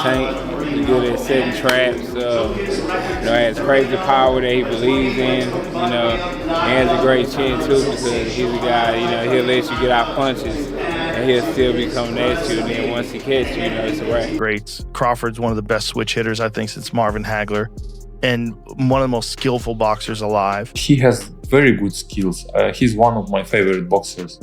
tank. He's good at setting traps. Has crazy power that he believes in. He has a great chin too because he's a guy. He'll let you get out punches, and he'll still be coming at you. And then once he catches you, it's a wrap. Great. Crawford's one of the best switch hitters, I think, since Marvin Hagler, and one of the most skillful boxers alive. He has very good skills. He's one of my favorite boxers.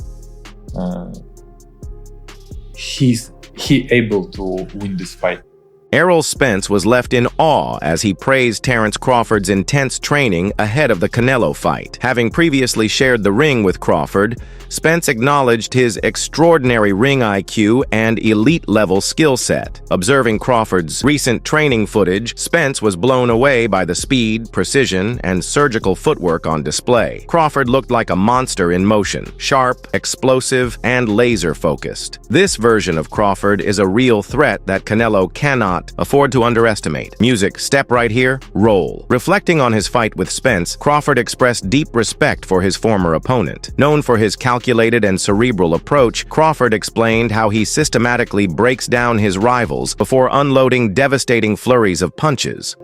He able to win this fight. Errol Spence was left in awe as he praised Terence Crawford's intense training ahead of the Canelo fight. Having previously shared the ring with Crawford, Spence acknowledged his extraordinary ring IQ and elite-level skill set. Observing Crawford's recent training footage, Spence was blown away by the speed, precision, and surgical footwork on display. Crawford looked like a monster in motion, sharp, explosive, and laser-focused. This version of Crawford is a real threat that Canelo cannot afford to underestimate. Music, step right here, roll. Reflecting on his fight with Spence, Crawford expressed deep respect for his former opponent. Known for his calculated and cerebral approach, Crawford explained how he systematically breaks down his rivals before unloading devastating flurries of punches.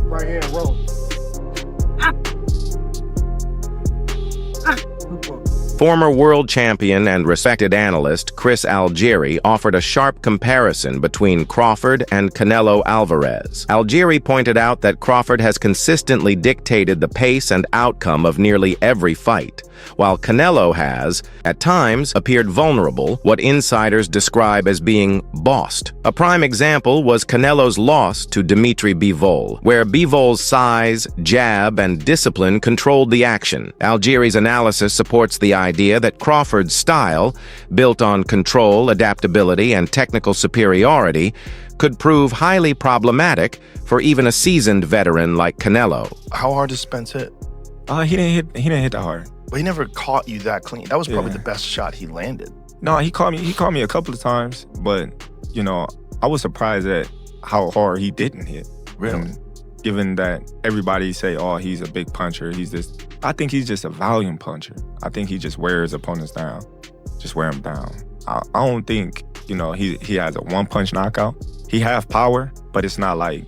Right here, roll. Former world champion and respected analyst Chris Algieri offered a sharp comparison between Crawford and Canelo Alvarez. Algieri pointed out that Crawford has consistently dictated the pace and outcome of nearly every fight, while Canelo has, at times, appeared vulnerable, what insiders describe as being bossed. A prime example was Canelo's loss to Dimitri Bivol, where Bivol's size, jab, and discipline controlled the action. Algieri's analysis supports the idea that Crawford's style, built on control, adaptability, and technical superiority, could prove highly problematic for even a seasoned veteran like Canelo. How hard does Spence hit? He didn't hit that hard. But he never caught you that clean. That was probably the best shot he landed. No, he caught me a couple of times, but I was surprised at how hard he didn't hit. Really? Given that everybody say, oh, he's a big puncher, I think he's just a volume puncher. I think he just wears opponents down. Just wear them down. I don't think, he has a one-punch knockout. He have power, but it's not like,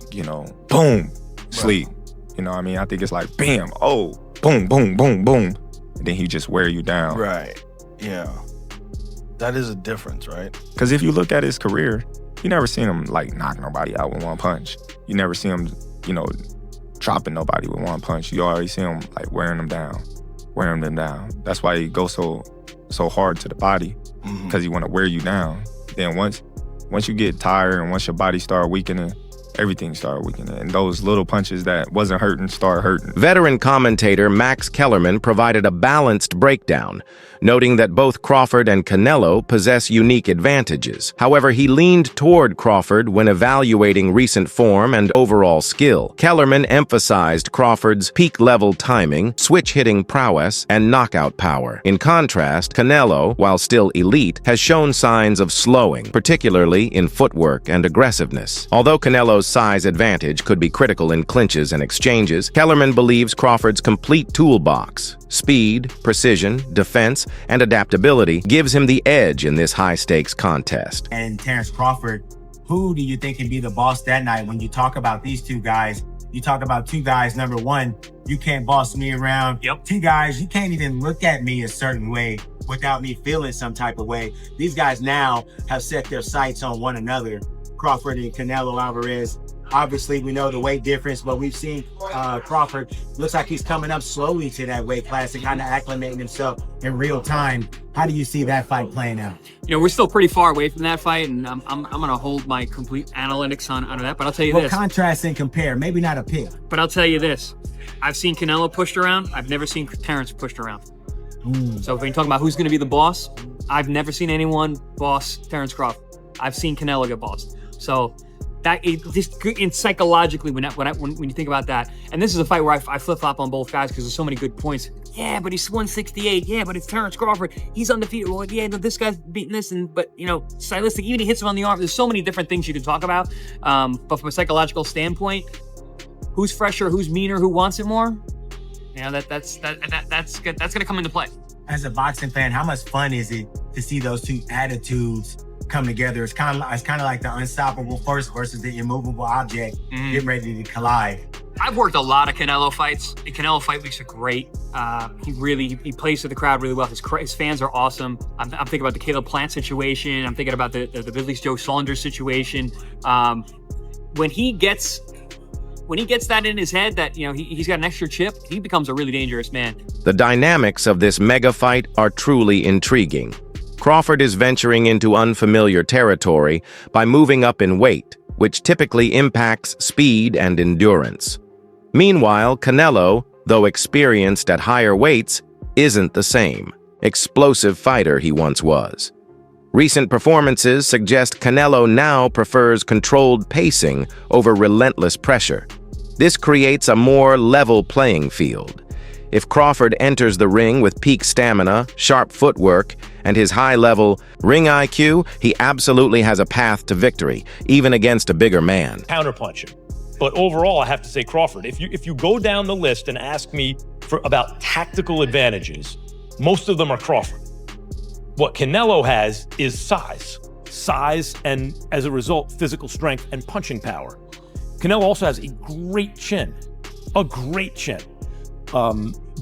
boom, sleep. You know what I mean? I think it's like, bam, oh, boom, boom, boom, boom. And then he just wear you down. Right, yeah. That is a difference, right? Because if you look at his career, you never seen him, knock nobody out with one punch. You never see him, dropping nobody with one punch. You already see him, wearing them down. That's why he goes so hard to the body, because he want to wear you down. Then once you get tired and once your body start weakening, everything started weakening. And those little punches that wasn't hurting start hurting. Veteran commentator Max Kellerman provided a balanced breakdown, noting that both Crawford and Canelo possess unique advantages. However, he leaned toward Crawford when evaluating recent form and overall skill. Kellerman emphasized Crawford's peak-level timing, switch-hitting prowess, and knockout power. In contrast, Canelo, while still elite, has shown signs of slowing, particularly in footwork and aggressiveness. Although Canelo's size advantage could be critical in clinches and exchanges, Kellerman believes Crawford's complete toolbox, speed, precision, defense, and adaptability gives him the edge in this high-stakes contest. And Terence Crawford, who do you think can be the boss that night? When you talk about these two guys, you talk about two guys, number one, you can't boss me around. Yep. Two guys, you can't even look at me a certain way without me feeling some type of way. These guys now have set their sights on one another, Crawford and Canelo Alvarez. Obviously, we know the weight difference, but we've seen Crawford, looks like he's coming up slowly to that weight class and kind of acclimating himself in real time. How do you see that fight playing out? We're still pretty far away from that fight, and I'm going to hold my complete analytics on that, but I'll tell you this. Contrast and compare, maybe not a pick. But I'll tell you this. I've seen Canelo pushed around. I've never seen Terence pushed around. So if you're talking about who's going to be the boss, I've never seen anyone boss Terence Crawford. I've seen Canelo get bossed. So And psychologically, when you think about that, and this is a fight where I flip flop on both guys because there's so many good points. Yeah, but he's 168. Yeah, but it's Terrence Crawford. He's undefeated. Well, yeah, no, this guy's beating this, but stylistic. Even he hits him on the arm. There's so many different things you can talk about. But from a psychological standpoint, who's fresher, who's meaner, who wants it more? That's good. That's gonna come into play. As a boxing fan, how much fun is it to see those two attitudes come together? It's kind of like the unstoppable force versus the immovable object getting ready to collide. I've worked a lot of Canelo fights. The Canelo fight weeks are great. He plays to the crowd really well. His fans are awesome. I'm thinking about the Caleb Plant situation. I'm thinking about the Billy's Joe Saunders situation. When he gets that in his head that he's got an extra chip, he becomes a really dangerous man. The dynamics of this mega fight are truly intriguing. Crawford is venturing into unfamiliar territory by moving up in weight, which typically impacts speed and endurance. Meanwhile, Canelo, though experienced at higher weights, isn't the same explosive fighter he once was. Recent performances suggest Canelo now prefers controlled pacing over relentless pressure. This creates a more level playing field. If Crawford enters the ring with peak stamina, sharp footwork, and his high-level ring IQ, he absolutely has a path to victory, even against a bigger man. Counterpunching. But overall, I have to say Crawford. If you go down the list and ask me about tactical advantages, most of them are Crawford. What Canelo has is size, and as a result, physical strength and punching power. Canelo also has a great chin.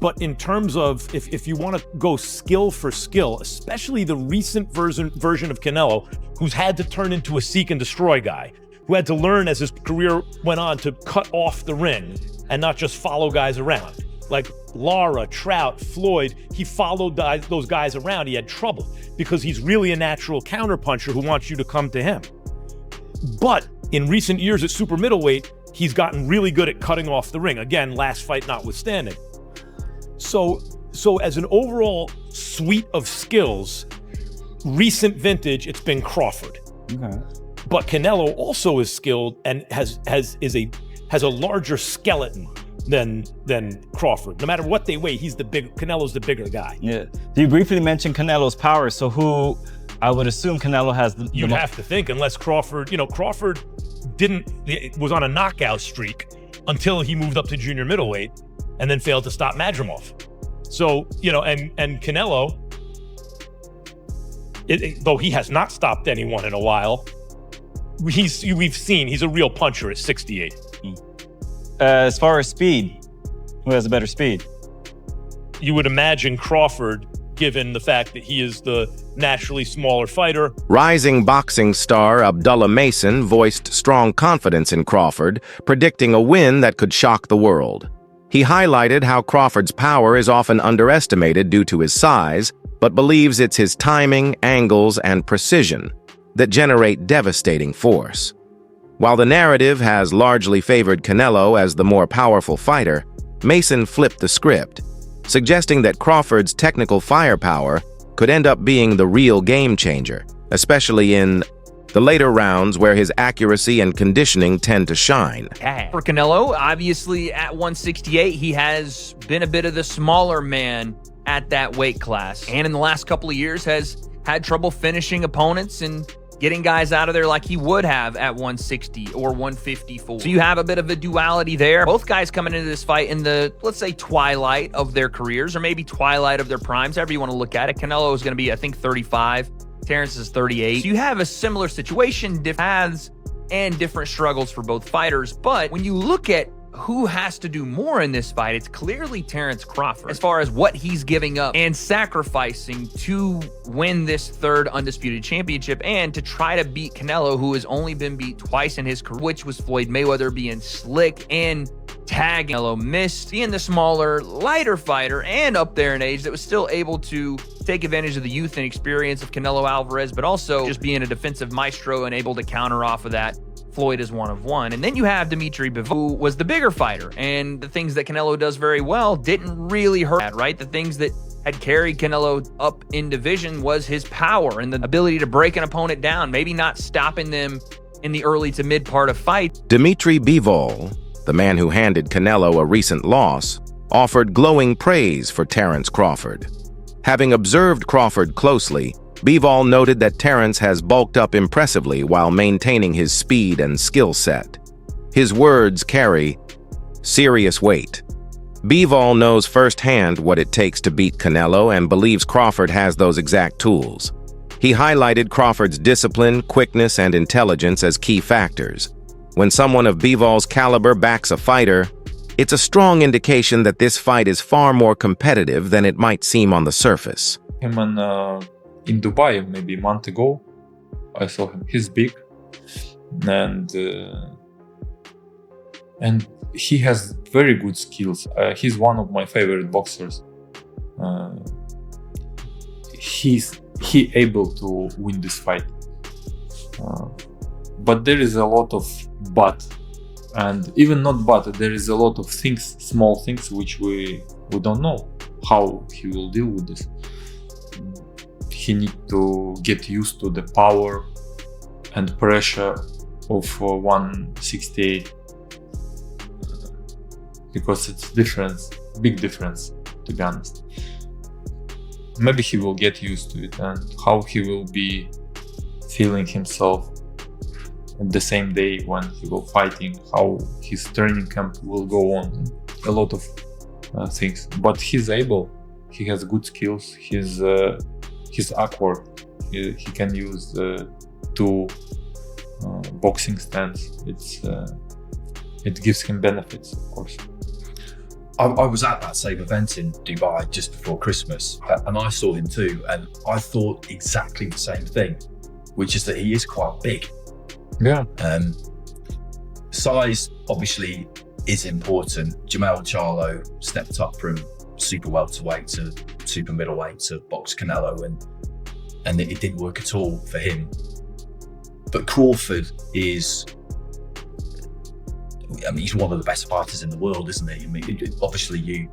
But in terms of, if you want to go skill for skill, especially the recent version of Canelo, who's had to turn into a seek and destroy guy, who had to learn as his career went on to cut off the ring and not just follow guys around. Like Lara, Trout, Floyd, he followed those guys around. He had trouble because he's really a natural counterpuncher who wants you to come to him. But in recent years at super middleweight, he's gotten really good at cutting off the ring. Again, last fight notwithstanding. So as an overall suite of skills, recent vintage, it's been Crawford. Okay. But Canelo also is skilled and has a larger skeleton than Crawford. No matter what they weigh, Canelo's the bigger guy. Yeah. You briefly mentioned Canelo's power, so who I would assume Canelo has the You'd have to think, unless Crawford, Crawford was on a knockout streak until he moved up to junior middleweight and then failed to stop Madrimov. So, and Canelo, though he has not stopped anyone in a while, we've seen he's a real puncher at 68. As far as speed, who has a better speed? You would imagine Crawford, given the fact that he is the naturally smaller fighter. Rising boxing star Abdullah Mason voiced strong confidence in Crawford, predicting a win that could shock the world. He highlighted how Crawford's power is often underestimated due to his size, but believes it's his timing, angles, and precision that generate devastating force. While the narrative has largely favored Canelo as the more powerful fighter, Mason flipped the script, suggesting that Crawford's technical firepower could end up being the real game changer, especially in the later rounds where his accuracy and conditioning tend to shine. For Canelo, obviously at 168, he has been a bit of the smaller man at that weight class, and in the last couple of years has had trouble finishing opponents and getting guys out of there like he would have at 160 or 154. So you have a bit of a duality there. Both guys coming into this fight in the, let's say, twilight of their careers, or maybe twilight of their primes, however you want to look at it. Canelo is going to be, I think, 35. Terrence is 38. So you have a similar situation, different paths and different struggles for both fighters. But when you look at who has to do more in this fight, it's clearly Terrence Crawford, as far as what he's giving up and sacrificing to win this third undisputed championship and to try to beat Canelo, who has only been beat twice in his career, which was Floyd Mayweather being slick and tagging. Canelo missed, being the smaller, lighter fighter and up there in age that was still able to take advantage of the youth and experience of Canelo Alvarez, but also just being a defensive maestro and able to counter off of that. Floyd is one of one. And then you have Dimitri Bivol, who was the bigger fighter. And the things that Canelo does very well didn't really hurt that, right? The things that had carried Canelo up in division was his power and the ability to break an opponent down, maybe not stopping them in the early to mid part of fight. Dmitry Bivol, the man who handed Canelo a recent loss, offered glowing praise for Terence Crawford. Having observed Crawford closely, Bivol noted that Terence has bulked up impressively while maintaining his speed and skill set. His words carry serious weight. Bivol knows firsthand what it takes to beat Canelo and believes Crawford has those exact tools. He highlighted Crawford's discipline, quickness, and intelligence as key factors. When someone of Bivol's caliber backs a fighter, it's a strong indication that this fight is far more competitive than it might seem on the surface. Him in Dubai maybe a month ago, I saw him. He's big, and he has very good skills. He's one of my favorite boxers. He able to win this fight, but there is a lot of but, and even not but. There is a lot of things, small things, which we don't know how he will deal with this. He need to get used to the power and pressure of 168. Because it's big difference, to be honest. Maybe he will get used to it, and how he will be feeling himself at the same day when he will fighting, how his training camp will go on, a lot of things. But he's able, he has good skills, he's awkward, he can use two boxing stands. It gives him benefits, of course. I was at that same event in Dubai just before Christmas, and I saw him too, and I thought exactly the same thing, which is that he is quite big. Yeah. Size obviously is important. Jamal Charlo stepped up from super welterweight to super middleweight to box Canelo, and it didn't work at all for him. But Crawford is, I mean, he's one of the best fighters in the world, isn't he? I mean, obviously you